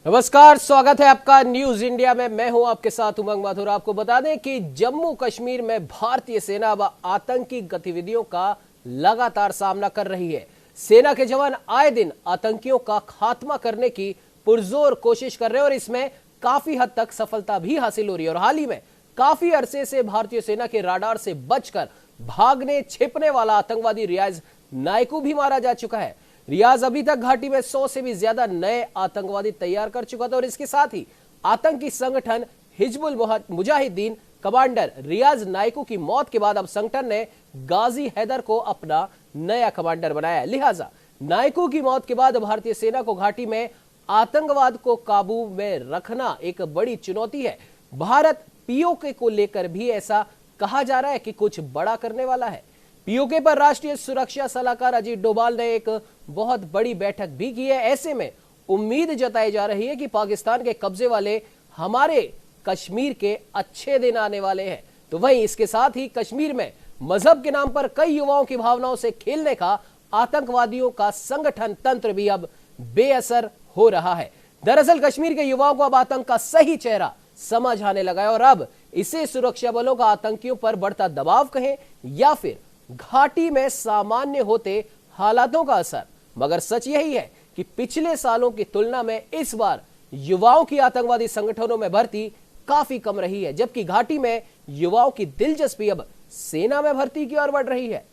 नमस्कार, स्वागत है आपका न्यूज इंडिया में। मैं हूं आपके साथ उमंग माथुर। आपको बता दें कि जम्मू कश्मीर में भारतीय सेना अब आतंकी गतिविधियों का लगातार सामना कर रही है। सेना के जवान आए दिन आतंकियों का खात्मा करने की पुरजोर कोशिश कर रहे हैं और इसमें काफी हद तक सफलता भी हासिल हो रही है। और हाल ही में काफी अरसे से भारतीय सेना के राडार से बचकर भागने छिपने वाला आतंकवादी रियाज नायकू भी मारा जा चुका है। रियाज अभी तक घाटी में 100 से भी ज्यादा नए आतंकवादी तैयार कर चुका था और इसके साथ ही आतंकी संगठन हिजबुल मुजाहिदीन कमांडर रियाज नायकू की मौत के बाद अब संगठन ने गाजी हैदर को अपना नया कमांडर बनाया। लिहाजा नायकू की मौत के बाद भारतीय सेना को घाटी में आतंकवाद को काबू में रखना एक बड़ी चुनौती है। भारत पीओके को लेकर भी ऐसा कहा जा रहा है कि कुछ बड़ा करने वाला है। पीओके पर राष्ट्रीय सुरक्षा सलाहकार अजीत डोभाल ने एक बहुत बड़ी बैठक भी की है। ऐसे में उम्मीद जताई जा रही है कि पाकिस्तान के कब्जे वाले हमारे कश्मीर के अच्छे दिन आने वाले हैं। तो वहीं इसके साथ ही कश्मीर में मजहब के नाम पर कई युवाओं की भावनाओं से खेलने का आतंकवादियों का संगठन तंत्र भी अब बेअसर हो रहा है। दरअसल कश्मीर के युवाओं को अब आतंक का सही चेहरा समझ आने लगा है और अब इसे सुरक्षा बलों का आतंकियों पर बढ़ता दबाव कहें या फिर घाटी में सामान्य होते हालातों का असर। मगर सच यही है कि पिछले सालों की तुलना में इस बार युवाओं की आतंकवादी संगठनों में भर्ती काफी कम रही है, जबकि घाटी में युवाओं की दिलचस्पी अब सेना में भर्ती की ओर बढ़ रही है।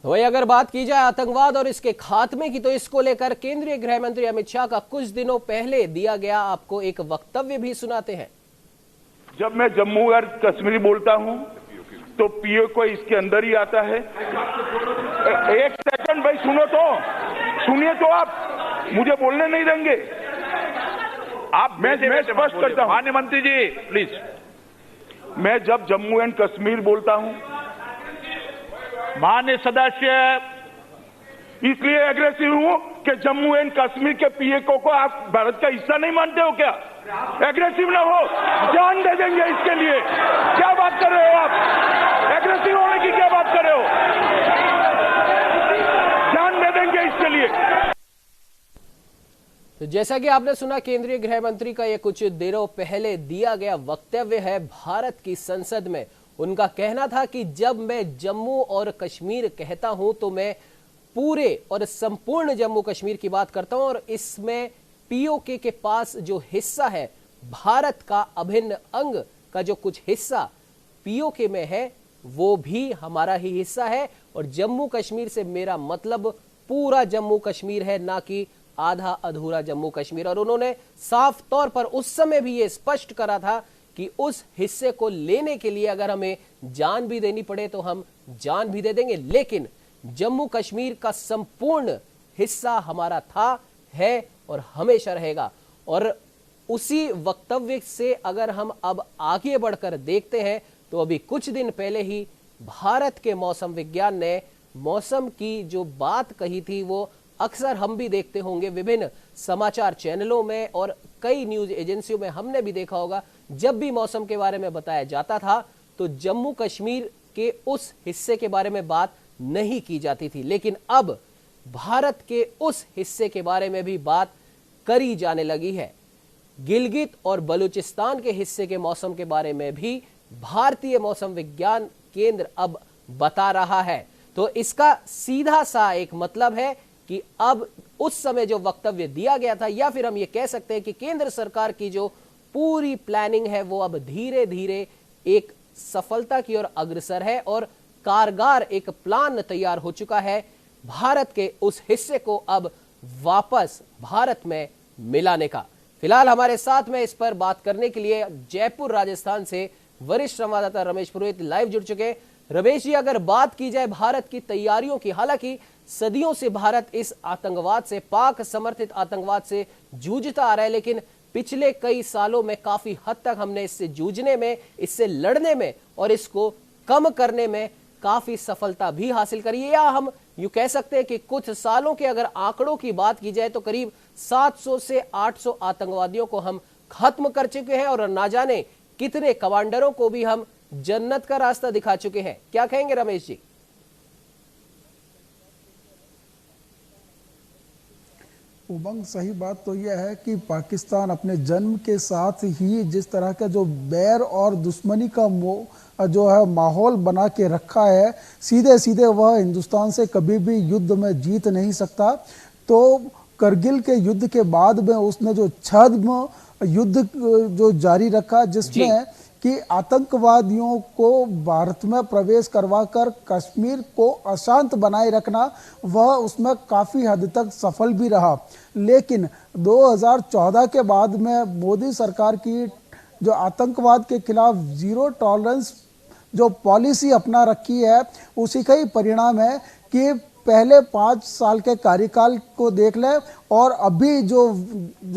वही अगर बात की जाए आतंकवाद और इसके खात्मे की, तो इसको लेकर केंद्रीय गृह मंत्री अमित शाह का कुछ दिनों पहले दिया गया आपको एक वक्तव्य भी सुनाते हैं। जब मैं जम्मू और कश्मीर बोलता हूं तो पीओके इसके अंदर ही आता है। एक सेकंड भाई, सुनिए तो आप मुझे बोलने नहीं देंगे। आप मैं स्पष्ट करता हूं माननीय मंत्री जी प्लीज। मैं जब जम्मू एंड कश्मीर बोलता हूं माननीय सदस्य, इसलिए एग्रेसिव हूं कि जम्मू एंड कश्मीर के पीओके को आप भारत का हिस्सा नहीं मानते हो क्या? एग्रेसिव ना हो, जान दे देंगे इसके लिए। क्या बात कर रहे हो आप? एग्रेसिव होने की क्या बात कर रहे हो? जान दे देंगे इसके लिए। तो जैसा कि आपने सुना, केंद्रीय गृह मंत्री का यह कुछ दिनों पहले दिया गया वक्तव्य है भारत की संसद में। उनका कहना था कि जब मैं जम्मू और कश्मीर कहता हूं तो मैं पूरे और संपूर्ण जम्मू कश्मीर की बात करता हूं और इसमें पीओके के पास जो हिस्सा है, भारत का अभिन्न अंग का जो कुछ हिस्सा पीओके में है, वो भी हमारा ही हिस्सा है। और जम्मू कश्मीर से मेरा मतलब पूरा जम्मू कश्मीर है, ना कि आधा अधूरा जम्मू कश्मीर। और उन्होंने साफ तौर पर उस समय भी ये स्पष्ट करा था कि उस हिस्से को लेने के लिए अगर हमें जान भी देनी पड़े तो हम जान भी दे देंगे, लेकिन जम्मू कश्मीर का संपूर्ण हिस्सा हमारा था, है और हमेशा रहेगा। और उसी वक्तव्य से अगर हम अब आगे बढ़कर देखते हैं तो अभी कुछ दिन पहले ही भारत के मौसम विज्ञान ने मौसम की जो बात कही थी, वो अक्सर हम भी देखते होंगे विभिन्न समाचार चैनलों में और कई न्यूज एजेंसियों में हमने भी देखा होगा। जब भी मौसम के बारे में बताया जाता था तो जम्मू कश्मीर के उस हिस्से के बारे में बात नहीं की जाती थी, लेकिन अब भारत के उस हिस्से के बारे में भी बात करी जाने लगी है। गिलगित और बलूचिस्तान के हिस्से के मौसम के बारे में भी भारतीय मौसम विज्ञान केंद्र अब बता रहा है। तो इसका सीधा सा एक मतलब है कि अब उस समय जो वक्तव्य दिया गया था, या फिर हम ये कह सकते हैं कि केंद्र सरकार की जो पूरी प्लानिंग है वो अब धीरे धीरे एक सफलता की ओर अग्रसर है और कारगर एक प्लान तैयार हो चुका है भारत के उस हिस्से को अब वापस भारत में मिलाने का। फिलहाल हमारे साथ में इस पर बात करने के लिए जयपुर राजस्थान से वरिष्ठ संवाददाता रमेश पुरोहित लाइव जुड़ चुके। रमेश जी, अगर बात की जाए भारत की तैयारियों की, हालांकि सदियों से भारत इस आतंकवाद से, पाक समर्थित आतंकवाद से जूझता आ रहा है, लेकिन पिछले कई सालों में काफी हद तक हमने इससे जूझने में, इससे लड़ने में और इसको कम करने में काफी सफलता भी हासिल करी है। या हम यूं कह सकते हैं कि कुछ सालों के अगर आंकड़ों की बात की जाए तो करीब 700 से 800 आतंकवादियों को हम खत्म कर चुके हैं और ना जाने कितने कमांडरों को भी हम जन्नत का रास्ता दिखा चुके हैं। क्या कहेंगे रमेश जी? उमंग, सही बात तो यह है कि पाकिस्तान अपने जन्म के साथ ही जिस तरह का जो बैर और दुश्मनी का जो है माहौल बना के रखा है, सीधे सीधे वह हिंदुस्तान से कभी भी युद्ध में जीत नहीं सकता। तो करगिल के युद्ध के बाद में उसने जो छद्म युद्ध जो जारी रखा, जिसमें कि आतंकवादियों को भारत में प्रवेश करवाकर कश्मीर को अशांत बनाए रखना, वह उसमें काफ़ी हद तक सफल भी रहा। लेकिन 2014 के बाद में मोदी सरकार की जो आतंकवाद के खिलाफ जीरो टॉलरेंस जो पॉलिसी अपना रखी है, उसी का ही परिणाम है कि पहले 5 साल के कार्यकाल को देख लें और अभी जो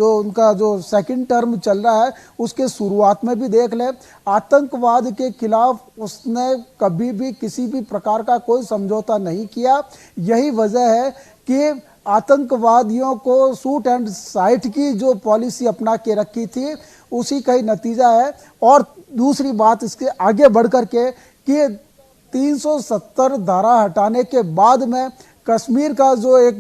उनका जो सेकंड टर्म चल रहा है उसके शुरुआत में भी देख लें, आतंकवाद के खिलाफ उसने कभी भी किसी भी प्रकार का कोई समझौता नहीं किया। यही वजह है कि आतंकवादियों को शूट एंड साइट की जो पॉलिसी अपना के रखी थी, उसी का ही नतीजा है। और दूसरी बात इसके आगे बढ़कर के कि 370 धारा हटाने के बाद में कश्मीर का जो एक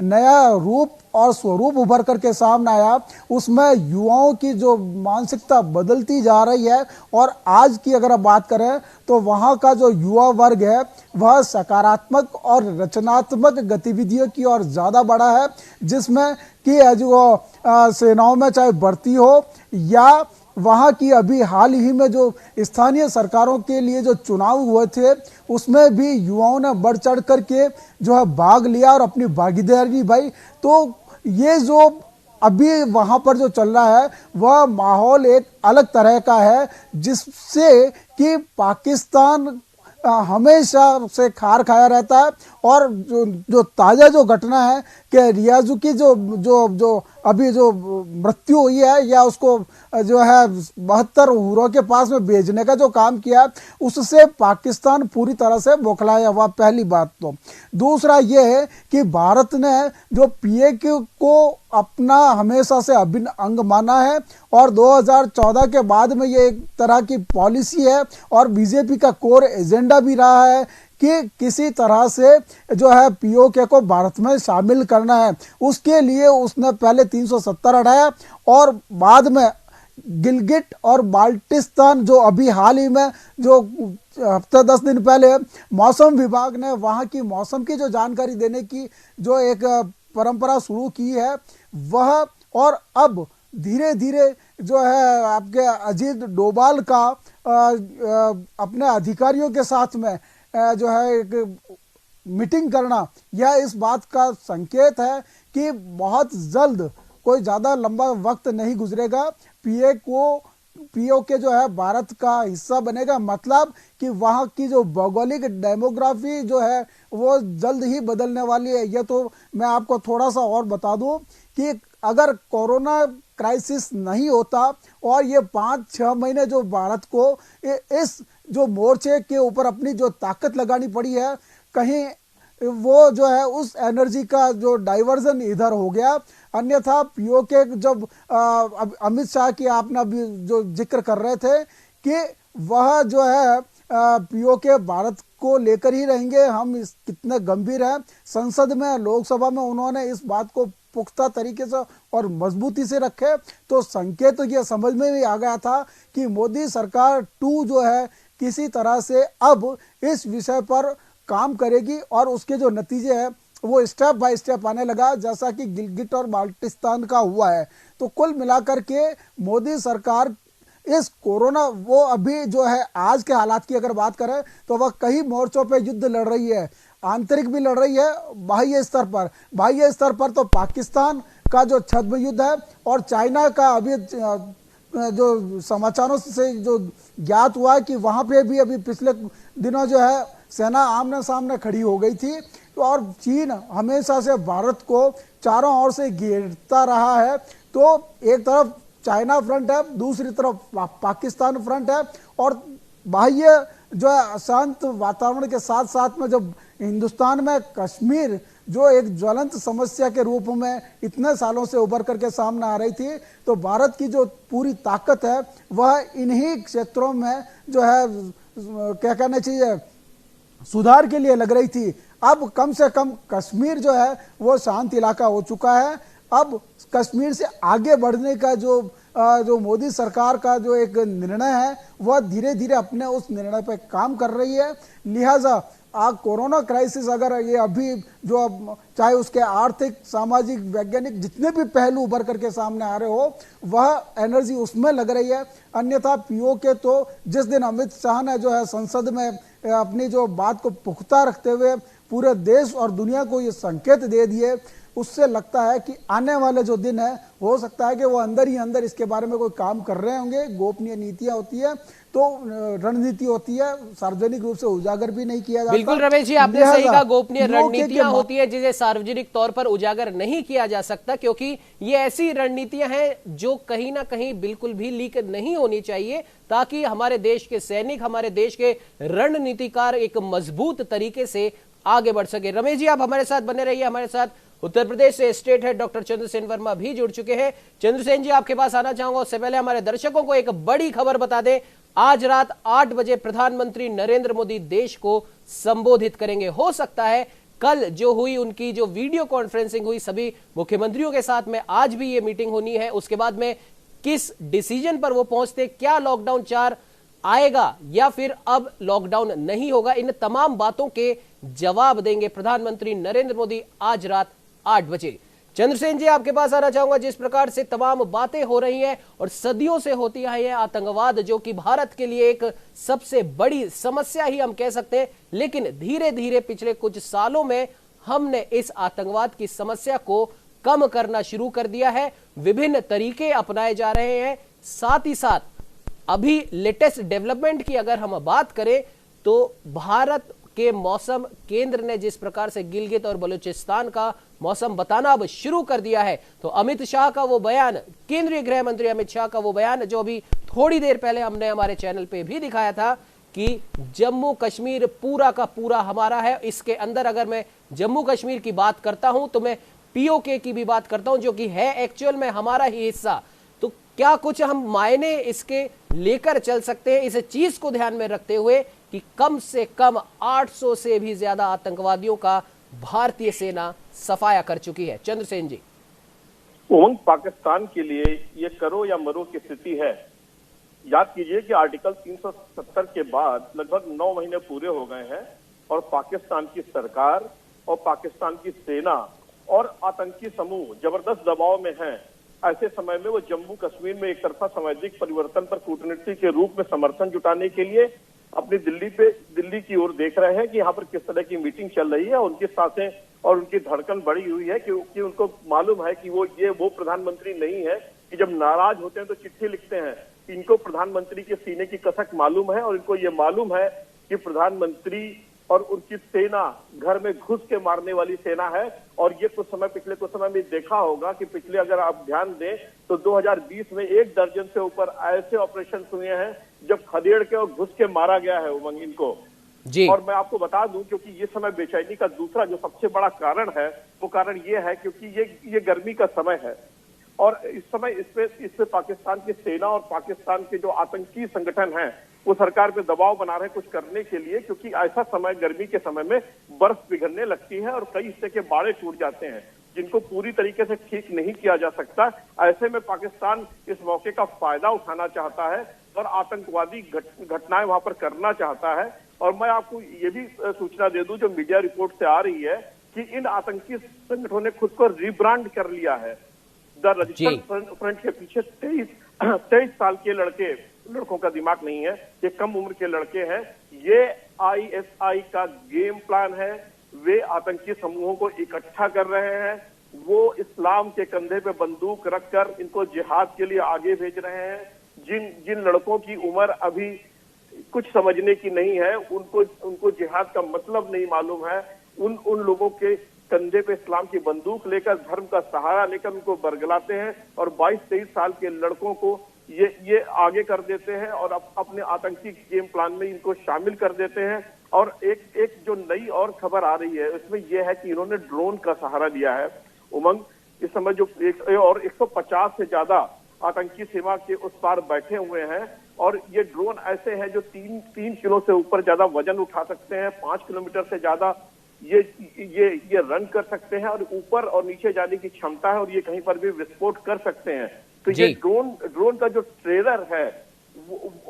नया रूप और स्वरूप उभर करके सामने आया, उसमें युवाओं की जो मानसिकता बदलती जा रही है। और आज की अगर आप बात करें तो वहाँ का जो युवा वर्ग है वह सकारात्मक और रचनात्मक गतिविधियों की ओर ज़्यादा बढ़ा है, जिसमें कि जो सेनाओं में चाहे भर्ती हो या वहाँ की अभी हाल ही में जो स्थानीय सरकारों के लिए जो चुनाव हुए थे, उसमें भी युवाओं ने बढ़ चढ़ करके जो है भाग लिया और अपनी भागीदारी निभाई। तो ये जो अभी वहाँ पर जो चल रहा है वह माहौल एक अलग तरह का है, जिससे कि पाकिस्तान हमेशा से खार खाया रहता है। और जो ताज़ा जो घटना है कि रियाजू की जो अभी जो मृत्यु हुई है या उसको जो है 72 हूरों के पास में भेजने का जो काम किया, उससे पाकिस्तान पूरी तरह से बौखलाया हुआ, पहली बात। तो दूसरा ये है कि भारत ने जो PAQ को अपना हमेशा से अभिन्न अंग माना है और 2014 के बाद में ये एक तरह की पॉलिसी है और बीजेपी का कोर एजेंडा भी रहा है कि किसी तरह से जो है POK को भारत में शामिल करना है। उसके लिए उसने पहले 370 हटाया और बाद में गिलगिट और बाल्टिस्तान, जो अभी हाल ही में जो हफ्ते 10 दिन पहले मौसम विभाग ने वहाँ की मौसम की जो जानकारी देने की जो एक परंपरा शुरू की है, वह और अब धीरे धीरे जो है आपके अजीत डोभाल का अपने अधिकारियों के साथ में जो है एक मीटिंग करना, यह इस बात का संकेत है कि बहुत जल्द, कोई ज़्यादा लंबा वक्त नहीं गुजरेगा, POK जो है भारत का हिस्सा बनेगा। मतलब कि वहाँ की जो भौगोलिक डेमोग्राफी जो है वो जल्द ही बदलने वाली है। यह तो मैं आपको थोड़ा सा और बता दूं कि अगर कोरोना क्राइसिस नहीं होता और ये 5-6 महीने जो भारत को इस जो मोर्चे के ऊपर अपनी जो ताकत लगानी पड़ी है, कहीं वो जो है उस एनर्जी का जो डाइवर्जन इधर हो गया। अन्यथा POK जब अमित शाह की आपने अभी जो जिक्र कर रहे थे कि वह जो है POK भारत को लेकर ही रहेंगे, हम इस कितने गंभीर हैं। संसद में, लोकसभा में उन्होंने इस बात को पुख्ता तरीके से और मजबूती से रखे, तो संकेत तो ये समझ में भी आ गया था कि मोदी सरकार 2 जो है किसी तरह से अब इस विषय पर काम करेगी और उसके जो नतीजे हैं वो स्टेप बाय स्टेप आने लगा, जैसा कि गिलगिट और बाल्टिस्तान का हुआ है। तो कुल मिलाकर के मोदी सरकार इस कोरोना, वो अभी जो है आज के हालात की अगर बात करें तो वह कई मोर्चों पे युद्ध लड़ रही है, आंतरिक भी लड़ रही है, बाह्य स्तर पर तो पाकिस्तान का जो छद्म युद्ध है और चाइना का अभी जो समाचारों से जो ज्ञात हुआ है कि वहाँ पे भी अभी पिछले दिनों जो है सेना आमने सामने खड़ी हो गई थी। तो और चीन हमेशा से भारत को चारों ओर से घेरता रहा है। तो एक तरफ चाइना फ्रंट है, दूसरी तरफ पाकिस्तान फ्रंट है और बाह्य जो है अशांत वातावरण के साथ साथ में जब हिंदुस्तान में कश्मीर जो एक ज्वलंत समस्या के रूप में इतने सालों से उभर करके सामने आ रही थी, तो भारत की जो पूरी ताकत है वह इन्हीं क्षेत्रों में जो है क्या कहना चाहिए सुधार के लिए लग रही थी। अब कम से कम कश्मीर जो है वो शांत इलाका हो चुका है। अब कश्मीर से आगे बढ़ने का जो मोदी सरकार का जो एक निर्णय है वह धीरे धीरे अपने उस निर्णय पर काम कर रही है। लिहाजा कोरोना क्राइसिस अगर ये अभी जो चाहे उसके आर्थिक सामाजिक वैज्ञानिक जितने भी पहलू उभर करके सामने आ रहे हो वह एनर्जी उसमें लग रही है। अन्यथा पीओके तो जिस दिन अमित शाह ने जो है संसद में अपनी जो बात को पुख्ता रखते हुए पूरे देश और दुनिया को ये संकेत दे दिए, उससे लगता है कि आने वाले जो दिन है हो सकता है कि वो अंदर ही अंदर इसके बारे में कोई काम कर रहे होंगे। गोपनीय नीतियां होती है तो रणनीति होती है, सार्वजनिक रूप से उजागर भी नहीं किया जाता। बिल्कुल रमेश जी, आपने सही कहा, गोपनीय रणनीतियां होती है जिसे सार्वजनिक तौर पर उजागर नहीं किया जा सकता, क्योंकि ये ऐसी रणनीतियां हैं जो कहीं ना कहीं बिल्कुल भी लीक नहीं होनी चाहिए, ताकि हमारे देश के सैनिक, हमारे देश के रणनीतिकार एक मजबूत तरीके से आगे बढ़ सके। रमेश जी, आप हमारे साथ बने रहिए। हमारे साथ उत्तर प्रदेश से state head doctor Chandrasen Verma भी जुड़ चुके हैं। चंद्रसेन जी, आपके पास आना चाहूंगा। उससे पहले हमारे दर्शकों को एक बड़ी खबर बता दें। आज रात 8 बजे प्रधानमंत्री नरेंद्र मोदी देश को संबोधित करेंगे। हो सकता है कल जो हुई उनकी जो वीडियो कॉन्फ्रेंसिंग हुई सभी मुख्यमंत्रियों के साथ में, आज भी ये मीटिंग होनी है। उसके बाद में किस डिसीजन पर वो पहुंचते, क्या लॉकडाउन 4 आएगा या फिर अब लॉकडाउन नहीं होगा, इन तमाम बातों के जवाब देंगे प्रधानमंत्री नरेंद्र मोदी आज रात 8 बजे। चंद्रसेन जी, आपके पास आना चाहूंगा। जिस प्रकार से तमाम बातें हो रही हैं और सदियों से होती आई है, आतंकवाद जो कि भारत के लिए एक सबसे बड़ी समस्या ही हम कह सकते हैं, लेकिन धीरे धीरे पिछले कुछ सालों में हमने इस आतंकवाद की समस्या को कम करना शुरू कर दिया है। विभिन्न तरीके अपनाए जा रहे हैं। साथ ही साथ अभी लेटेस्ट डेवलपमेंट की अगर हम बात करें तो भारत के मौसम केंद्र ने जिस प्रकार से गिलगित और बलूचिस्तान का मौसम बताना अब शुरू कर दिया है, तो अमित शाह का वो बयान, केंद्रीय गृह मंत्री अमित शाह का वो बयान जो अभी थोड़ी देर पहले हमने हमारे चैनल पे भी दिखाया था कि जम्मू कश्मीर पूरा का पूरा हमारा है। इसके अंदर अगर मैं जम्मू कश्मीर की बात करता हूं तो मैं पीओके की भी बात करता हूं, जो कि है एक्चुअल में हमारा ही हिस्सा। तो क्या कुछ हम मायने इसके लेकर चल सकते हैं, इस चीज को ध्यान में रखते हुए कि कम से कम 800 से भी ज्यादा आतंकवादियों का भारतीय सेना सफाया कर चुकी है। चंद्रसेन जी, उमंग, पाकिस्तान के लिए ये करो या मरो की स्थिति है। याद कीजिए कि आर्टिकल 370 के बाद लगभग 9 महीने पूरे हो गए हैं और पाकिस्तान की सरकार और पाकिस्तान की सेना और आतंकी समूह जबरदस्त दबाव में हैं। ऐसे समय में वो जम्मू कश्मीर में एक तरफा सामाजिक परिवर्तन पर कूटनीति के रूप में समर्थन जुटाने के लिए अपनी दिल्ली की ओर देख रहे हैं कि यहाँ पर किस तरह की मीटिंग चल रही है। उनकी सांसें और उनकी धड़कन बढ़ी हुई है क्योंकि उनको मालूम है कि वो प्रधानमंत्री नहीं है कि जब नाराज होते हैं तो चिट्ठी लिखते हैं। इनको प्रधानमंत्री के सीने की कसक मालूम है और इनको ये मालूम है कि प्रधानमंत्री और उनकी सेना घर में घुस के मारने वाली सेना है। और ये पिछले कुछ समय में देखा होगा कि पिछले अगर आप ध्यान दें तो 2020 में 1 दर्जन से ऊपर ऐसे ऑपरेशन हुए हैं जब खदेड़ के और घुस के मारा गया है उमंग इनको जी। और मैं आपको बता दूं, क्योंकि ये समय बेचैनी का दूसरा जो सबसे बड़ा कारण है वो कारण ये है क्योंकि ये गर्मी का समय है और इस समय इस पे पाकिस्तान की सेना और पाकिस्तान के जो आतंकी संगठन हैं वो सरकार पे दबाव बना रहे कुछ करने के लिए, क्योंकि ऐसा समय गर्मी के समय में बर्फ पिघलने लगती है और कई हिस्से के बाड़े टूट जाते हैं जिनको पूरी तरीके से ठीक नहीं किया जा सकता। ऐसे में पाकिस्तान इस मौके का फायदा उठाना चाहता है और आतंकवादी घटनाएं वहां पर करना चाहता है। और मैं आपको ये भी सूचना दे दूं जो मीडिया रिपोर्ट से आ रही है कि इन आतंकी संगठनों ने खुद को रिब्रांड कर लिया है। द रजिस्टर्ड फ्रंट के पीछे 23 साल के लड़कों का दिमाग नहीं है, ये कम उम्र के लड़के हैं। ये ISI का गेम प्लान है। वे आतंकी समूहों को इकट्ठा कर रहे हैं। वो इस्लाम के कंधे पे बंदूक रखकर इनको जिहाद के लिए आगे भेज रहे हैं। जिन लड़कों की उम्र अभी कुछ समझने की नहीं है, उनको जिहाद का मतलब नहीं मालूम है, उन लोगों के कंधे पे इस्लाम की बंदूक लेकर धर्म का सहारा लेकर उनको बरगलाते हैं और 22-23 साल के लड़कों को ये आगे कर देते हैं और अपने आतंकी गेम प्लान में इनको शामिल कर देते हैं। और एक जो नई और खबर आ रही है उसमें यह है कि इन्होंने ड्रोन का सहारा लिया है। उमंग, इस समय जो 150 से ज्यादा आतंकी सीमा के उस पार बैठे हुए हैं और ये ड्रोन ऐसे हैं जो 3 किलो से ऊपर ज्यादा वजन उठा सकते हैं, 5 किलोमीटर से ज्यादा ये रन कर सकते हैं और ऊपर और नीचे जाने की क्षमता है और ये कहीं पर भी विस्फोट कर सकते हैं। तो ये ड्रोन का जो ट्रेलर है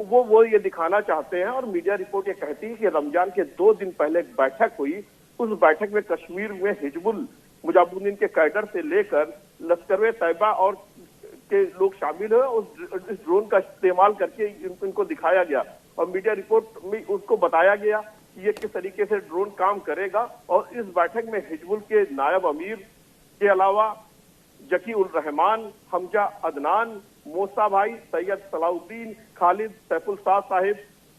वो ये दिखाना चाहते हैं। और मीडिया रिपोर्ट ये कहती है कि रमजान के 2 दिन पहले एक बैठक हुई, उस बैठक में कश्मीर में हिजबुल मुजाहिदीन के कैडर से लेकर लश्कर तैयबा और के लोग शामिल हुए। उस ड्रोन का इस्तेमाल करके इनको दिखाया गया और मीडिया रिपोर्ट में उसको बताया गया कि ये किस तरीके से ड्रोन काम करेगा। और इस बैठक में हिजबुल के नायब अमीर के अलावा जकी उल रहमान, हमजा अदनान, मूसा भाई, सैयद सलाउद्दीन, खालिद, सैफुल साद साहिब,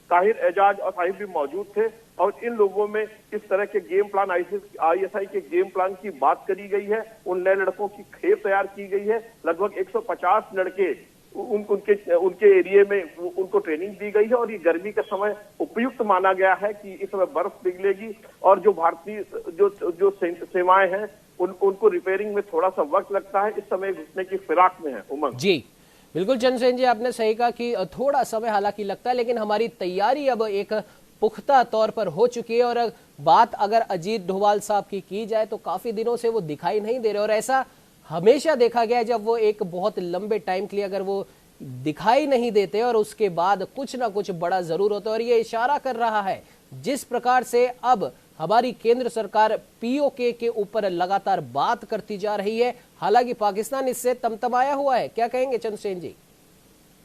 ताहिर एजाज और साहिब भी मौजूद थे। और इन लोगों में इस तरह के गेम प्लान ISI के गेम प्लान की बात करी गई है। उन नए लड़कों की खेप तैयार की गई है। लगभग 150 लड़के उनके एरिया में उनको ट्रेनिंग दी गई है। और ये गर्मी का समय उपयुक्त माना गया है कि इस समय बर्फ पिघलेगी और जो भारतीय जो सीमाएं हैं उनको रिपेयरिंग में थोड़ा सा वक्त लगता है। इस समय घुसने की फिराक में है। उमंग जी बिल्कुल चंद्रसेन जी, आपने सही कहा कि थोड़ा समय हालांकि लगता है, लेकिन हमारी तैयारी अब एक पुख्ता तौर पर हो चुकी है। और बात अगर अजीत डोभाल साहब की जाए तो काफी दिनों से वो दिखाई नहीं दे रहे और ऐसा हमेशा देखा गया है जब वो एक बहुत लंबे टाइम के लिए अगर वो दिखाई नहीं देते और उसके बाद कुछ ना कुछ बड़ा जरूर होता है। और ये इशारा कर रहा है जिस प्रकार से अब हमारी केंद्र सरकार POK के ऊपर लगातार बात करती जा रही है, हालांकि पाकिस्तान इससे तमतमाया हुआ है। क्या कहेंगे चंद्रसेन जी?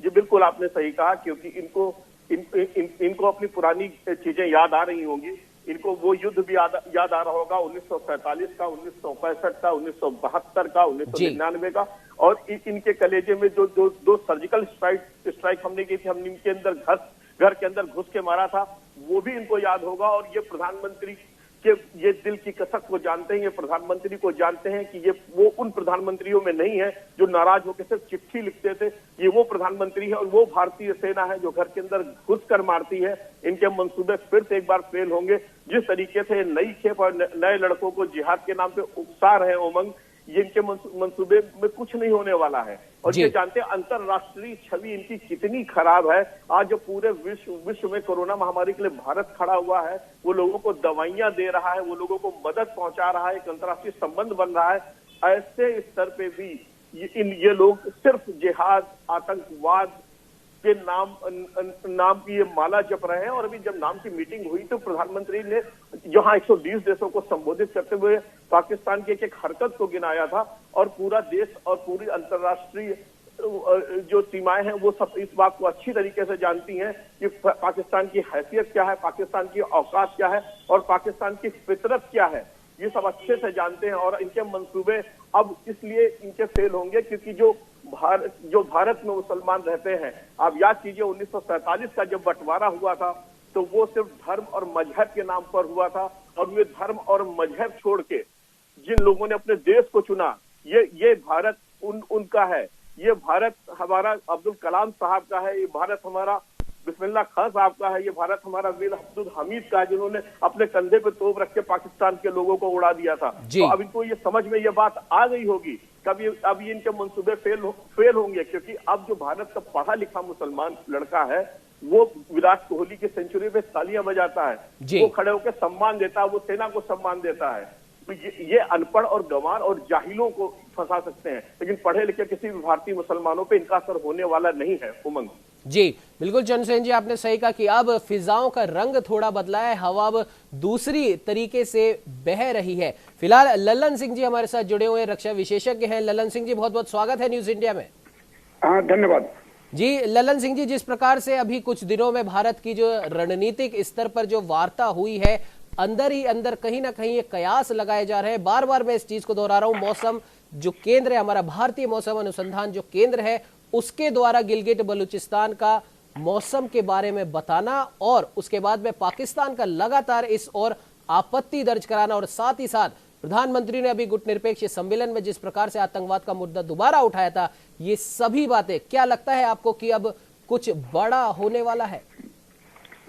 जी बिल्कुल, आपने सही कहा, क्योंकि इनको अपनी पुरानी चीजें याद आ रही होंगी। इनको वो युद्ध भी याद आ रहा होगा 1947 का, 1965 का, 1972 का, 1999 का। और इनके कलेजे में जो दो सर्जिकल स्ट्राइक हमने की थी, हमने इनके अंदर घर के अंदर घुस के मारा था, वो भी इनको याद होगा। और ये प्रधानमंत्री के ये दिल की कसक को जानते हैं, ये प्रधानमंत्री को जानते हैं कि ये वो उन प्रधानमंत्रियों में नहीं है जो नाराज होकर सिर्फ चिट्ठी लिखते थे। ये वो प्रधानमंत्री है और वो भारतीय सेना है जो घर के अंदर घुस कर मारती है। इनके मंसूबे फिर से एक बार फेल होंगे। जिस तरीके से नई खेप और नए लड़कों को जिहाद के नाम पे उकसा रहे हैं उमंग, ये इनके मंसूबे में कुछ नहीं होने वाला है। और ये जानते हैं अंतरराष्ट्रीय छवि इनकी कितनी खराब है। आज जो पूरे विश्व में कोरोना महामारी के लिए भारत खड़ा हुआ है, वो लोगों को दवाइयां दे रहा है, वो लोगों को मदद पहुंचा रहा है, एक अंतरराष्ट्रीय संबंध बन रहा है। ऐसे स्तर पे भी ये लोग सिर्फ जिहाद, आतंकवाद के नाम की ये माला जप रहे हैं। और अभी जब नाम की मीटिंग हुई तो प्रधानमंत्री ने जहां 120 देशों को संबोधित करते हुए पाकिस्तान की एक हरकत को गिनाया था। और पूरा देश और पूरी अंतरराष्ट्रीय जो सीमाएं हैं वो सब इस बात को अच्छी तरीके से जानती हैं कि पाकिस्तान की हैसियत क्या है, पाकिस्तान की औकात क्या है और पाकिस्तान की फितरत क्या है। ये सब अच्छे से जानते हैं। और इनके मंसूबे अब इसलिए इनके फेल होंगे क्योंकि जो भारत में मुसलमान रहते हैं, आप याद कीजिए 1947 का जब बंटवारा हुआ था तो वो सिर्फ धर्म और मजहब के नाम पर हुआ था। और ये धर्म और मजहब छोड़ के जिन लोगों ने अपने देश को चुना, ये भारत उनका है। ये भारत हमारा अब्दुल कलाम साहब का है, ये भारत हमारा बिस्मिल्लाह खान साहब का है, ये भारत हमारा वीर अब्दुल हमीद का है, जिन्होंने अपने कंधे पे तोप रख के पाकिस्तान के लोगों को उड़ा दिया था। तो अब इनको ये समझ में ये बात आ गई होगी कभी अब इनके मंसूबे फेल होंगे, क्योंकि अब जो भारत का पढ़ा लिखा मुसलमान लड़का है वो विराट कोहली की सेंचुरी पे तालियां बजाता है, वो खड़े होकर सम्मान देता है, वो सेना को सम्मान देता है। तो ये अनपढ़ और गंवार और जाहिलों को फंसा सकते हैं, लेकिन पढ़े लिखे किसी भी भारतीय मुसलमानों पे इनका असर होने वाला नहीं है। उमंग जी बिल्कुल चंद्रसेन जी, आपने सही कहा कि अब फिजाओं का रंग थोड़ा बदला है, हवा अब दूसरी तरीके से बह रही है। फिलहाल ललन सिंह जी हमारे साथ जुड़े हुए रक्षा विशेषज्ञ हैं। ललन सिंह जी बहुत बहुत स्वागत है न्यूज इंडिया में। हाँ धन्यवाद जी। ललन सिंह जी, जिस प्रकार से अभी कुछ दिनों में भारत की जो रणनीतिक स्तर पर जो वार्ता हुई है, अंदर ही अंदर कहीं ना कहीं ये कयास लगाए जा रहे हैं। बार बार मैं इस चीज को दोहरा रहा हूं, मौसम जो केंद्र है, हमारा भारतीय मौसम अनुसंधान जो केंद्र है, उसके द्वारा गिलगिट बलूचिस्तान का मौसम के बारे में बताना और उसके बाद में पाकिस्तान का लगातार इस और आपत्ति दर्ज कराना और साथ ही साथ प्रधानमंत्री ने अभी गुटनिरपेक्ष सम्मेलन में जिस प्रकार से आतंकवाद का मुद्दा दोबारा उठाया था, ये सभी बातें क्या लगता है आपको कि अब कुछ बड़ा होने वाला है?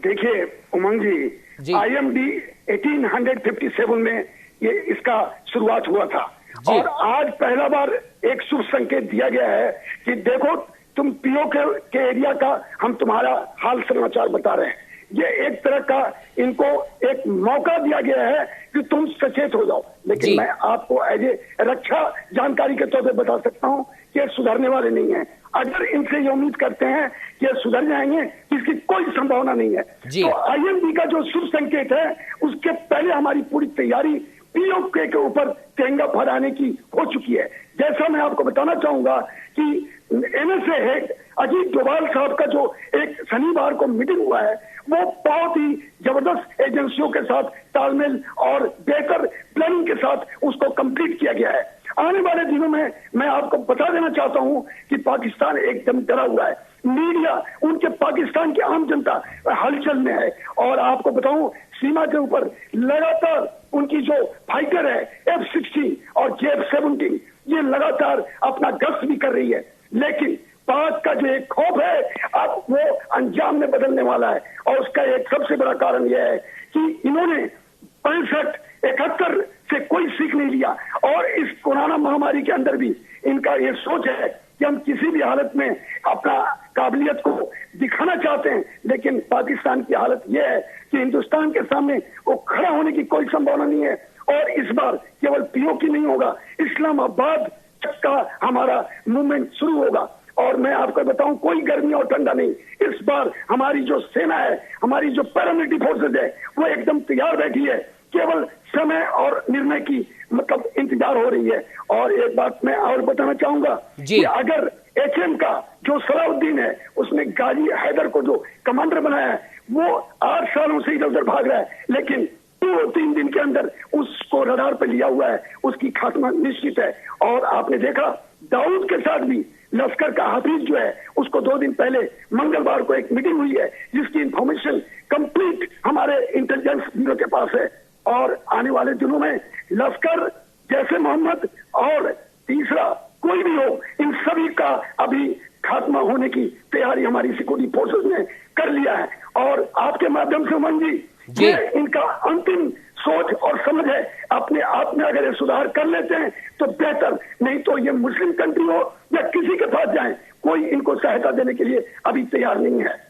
देखिए उमंग जी, IMD 1857 में ये इसका शुरुआत हुआ था और आज पहला बार एक शुभ संकेत दिया गया है कि देखो तुम पीओके के एरिया का हम तुम्हारा हाल समाचार बता रहे हैं। ये एक तरह का इनको एक मौका दिया गया है कि तुम सचेत हो जाओ। लेकिन मैं आपको एज ए रक्षा जानकारी के तौर पे बता सकता हूँ कि ये सुधरने वाले नहीं है। अगर इनसे ये उम्मीद करते हैं कि ये सुधर जाएंगे, इसकी कोई संभावना नहीं है। तो IMD का जो शुभ संकेत है उसके पहले हमारी पूरी तैयारी पीओके के ऊपर तिरंगा फहराने की हो चुकी है। जैसा मैं आपको बताना चाहूंगा कि NSA हेड अजीत डोभाल साहब का जो एक शनिवार को मीटिंग हुआ है वो बहुत ही जबरदस्त एजेंसियों के साथ तालमेल और बेहतर प्लानिंग के साथ उसको कंप्लीट किया गया है। आने वाले दिनों में मैं आपको बता देना चाहता हूं कि पाकिस्तान एकदम डरा हुआ है। मीडिया, उनके पाकिस्तान की आम जनता हलचल में है और आपको बताऊं सीमा के ऊपर लगातार उनकी जो फाइटर है F-16 और JF-17 ये लगातार अपना गश्त भी कर रही है। लेकिन पाक का जो एक खौफ है अब वो अंजाम में बदलने वाला है और उसका एक सबसे बड़ा कारण यह है कि इन्होंने 65-71 से कोई सीख नहीं लिया और इस कोरोना महामारी के अंदर भी इनका ये सोच है कि हम किसी भी हालत में अपना काबिलियत को दिखाना चाहते हैं। लेकिन पाकिस्तान की हालत यह है कि हिंदुस्तान के सामने वो खड़ा होने की कोई संभावना नहीं है और इस बार केवल पीओके नहीं होगा, इस्लामाबाद का हमारा मूवमेंट शुरू होगा। और मैं आपको बताऊं कोई गर्मी और ठंडा नहीं, इस बार हमारी जो सेना है, हमारी जो पैरामिलिट्री फोर्सेज है वो एकदम तैयार बैठी है। केवल समय और निर्णय की मतलब इंतजार हो रही है। और एक बात मैं और बताना चाहूंगा कि अगर HM का जो सलाउद्दीन है उसने गाजी हैदर को जो कमांडर बनाया है वो 8 सालों से इधर उधर भाग रहा है, लेकिन 2-3 दिन के अंदर उसको रडार पे लिया हुआ है, उसकी खात्मा निश्चित है। और आपने देखा दाऊद के साथ भी लश्कर का हाफिज जो है उसको 2 दिन पहले मंगलवार को एक मीटिंग हुई है जिसकी इंफॉर्मेशन कंप्लीट हमारे इंटेलिजेंस ब्यूरो के पास है। और आने वाले दिनों में लश्कर, जैसे मोहम्मद और तीसरा कोई भी हो, इन सभी का अभी खात्मा होने की तैयारी हमारी सिक्योरिटी फोर्सेस ने कर लिया है। और आपके माध्यम से उमंग जी, ये इनका अंतिम सोच और समझ है। अपने आप में अगर ये सुधार कर लेते हैं तो बेहतर, नहीं तो ये मुस्लिम कंट्री हो या किसी के पास जाएं, कोई इनको सहायता देने के लिए अभी तैयार नहीं है।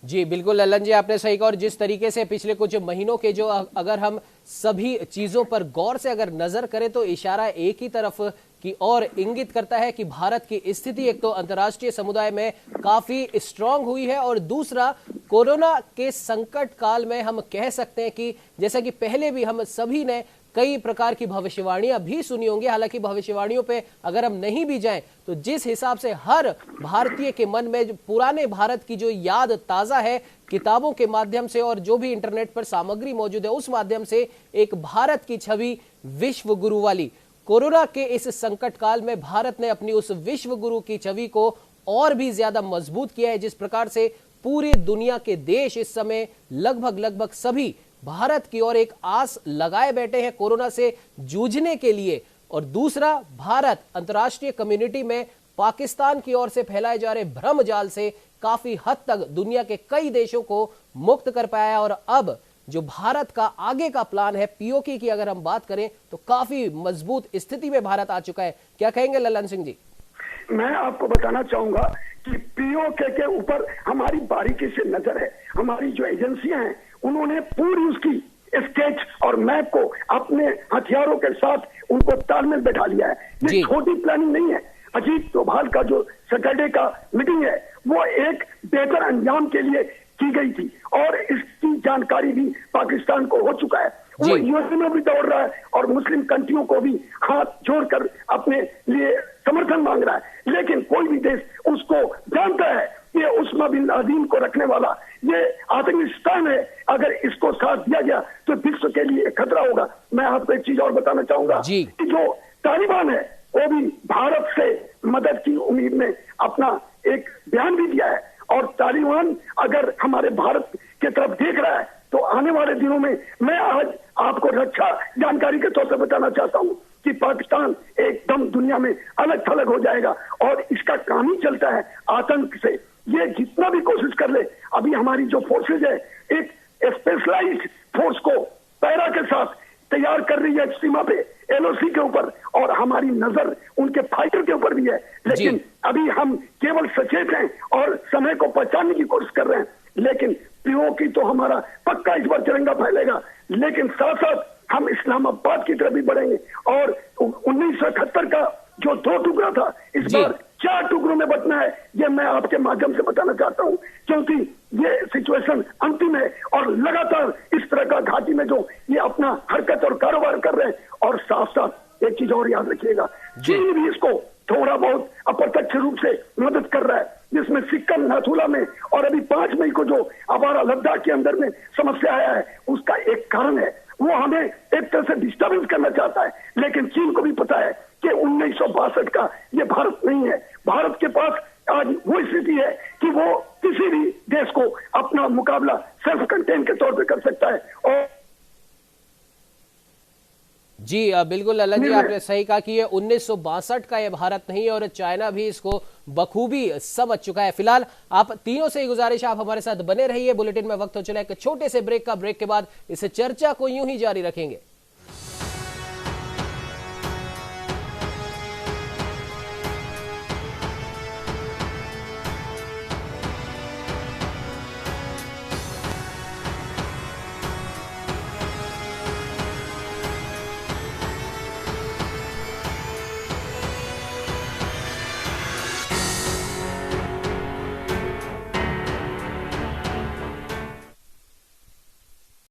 जी बिल्कुल ललन जी, आपने सही कहा। और जिस तरीके से पिछले कुछ महीनों के जो अगर हम सभी चीजों पर गौर से अगर नजर करें तो इशारा एक ही तरफ की ओर इंगित करता है कि भारत की स्थिति एक तो अंतर्राष्ट्रीय समुदाय में काफी स्ट्रांग हुई है और दूसरा कोरोना के संकट काल में हम कह सकते हैं कि जैसा कि पहले भी हम सभी ने कई प्रकार की भविष्यवाणियां भी सुनी होंगी, हालांकि भविष्यवाणियों पे अगर हम नहीं भी जाएं तो जिस हिसाब से हर भारतीय के मन में पुराने भारत की जो याद ताजा है किताबों के माध्यम से और जो भी इंटरनेट पर सामग्री मौजूद है उस माध्यम से एक भारत की छवि विश्व गुरु वाली, कोरोना के इस संकट काल में भारत ने अपनी उस विश्व गुरु की छवि को और भी ज्यादा मजबूत किया है। जिस प्रकार से पूरी दुनिया के देश इस समय लगभग सभी भारत की ओर एक आस लगाए बैठे हैं कोरोना से जूझने के लिए। और दूसरा, भारत अंतर्राष्ट्रीय कम्युनिटी में पाकिस्तान की ओर से फैलाए जा रहे भ्रम जाल से काफी हद तक दुनिया के कई देशों को मुक्त कर पाया। और अब जो भारत का आगे का प्लान है पीओके की अगर हम बात करें तो काफी मजबूत स्थिति में भारत आ चुका है। क्या कहेंगे ललन सिंह जी? मैं आपको बताना चाहूंगा कि पीओके के ऊपर हमारी बारीकी से नजर है। हमारी जो एजेंसियां हैं उन्होंने पूरी उसकी स्केच और मैप को अपने हथियारों के साथ उनको तालमेल बैठा लिया है। ये छोटी प्लानिंग नहीं है। अजीत डोभाल का जो सैटरडे का मीटिंग है वो एक बेहतर अंजाम के लिए की गई थी और इसकी जानकारी भी पाकिस्तान को हो चुका है। वो यूएसए में भी दौड़ रहा है और मुस्लिम कंट्रियों को भी हाथ जोड़कर अपने लिए समर्थन मांग रहा है। लेकिन कोई भी देश उसको जानता है कि उस्मा बिन लादेन को रखने वाला ये अफगानिस्तान है, अगर इसको साथ दिया गया तो विश्व के लिए खतरा होगा। मैं आपको एक चीज और बताना चाहूंगा कि जो तालिबान है वो भी भारत से मदद की उम्मीद में अपना एक बयान भी दिया है। और तालिबान अगर हमारे भारत की तरफ देख रहा है तो आने वाले दिनों में मैं आज आपको रक्षा जानकारी के तौर पर बताना चाहता हूँ कि पाकिस्तान एकदम दुनिया में अलग थलग हो जाएगा और इसका काम ही चलता है आतंक से। ये जितना भी कोशिश कर ले, अभी हमारी जो फोर्सेज है एक स्पेशलाइज्ड फोर्स को पैरा के साथ तैयार कर रही है सीमा पे एलओसी के ऊपर, और हमारी नजर उनके फाइटर के ऊपर भी है। लेकिन अभी हम केवल सचेत हैं और समय को पहचानने की कोशिश कर रहे हैं, लेकिन पीओके तो हमारा पक्का इस बार तिरंगा फैलेगा। लेकिन साथ साथ हम इस्लामाबाद की तरफ भी बढ़ेंगे और 1978 का जो 2 टुकड़ा था इस बार 4 टुकड़ों में बंटना है। ये मैं आपके माध्यम से बताना चाहता हूं, क्योंकि ये सिचुएशन अंतिम है और लगातार इस तरह का घाटी में जो ये अपना हरकत और कारोबार कर रहे हैं। और साथ साथ एक चीज और याद रखिएगा, चीन भी इसको थोड़ा बहुत अप्रत्यक्ष रूप से मदद कर रहा है, जिसमें सिक्किम नाथुला में और अभी 5 मई को जो हमारा लद्दाख के अंदर में समस्या आया है, उसका एक कारण है वो हमें एक तरह से डिस्टर्बेंस करना चाहता है। लेकिन चीन को भी पता है कि 1962 का ये भारत नहीं है। भारत के पास आज वो स्थिति है कि वो किसी भी देश को अपना मुकाबला सेल्फ कंटेन के तौर पे कर सकता है। और जी बिल्कुल ललन जी, आपने सही कहा कि ये 1962 का ये भारत नहीं है और चाइना भी इसको बखूबी समझ चुका है। फिलहाल आप तीनों से गुजारिश, आप हमारे साथ बने रहिए। बुलेटिन में वक्त हो चला है एक छोटे से ब्रेक का। ब्रेक के बाद इस चर्चा को यूं ही जारी रखेंगे।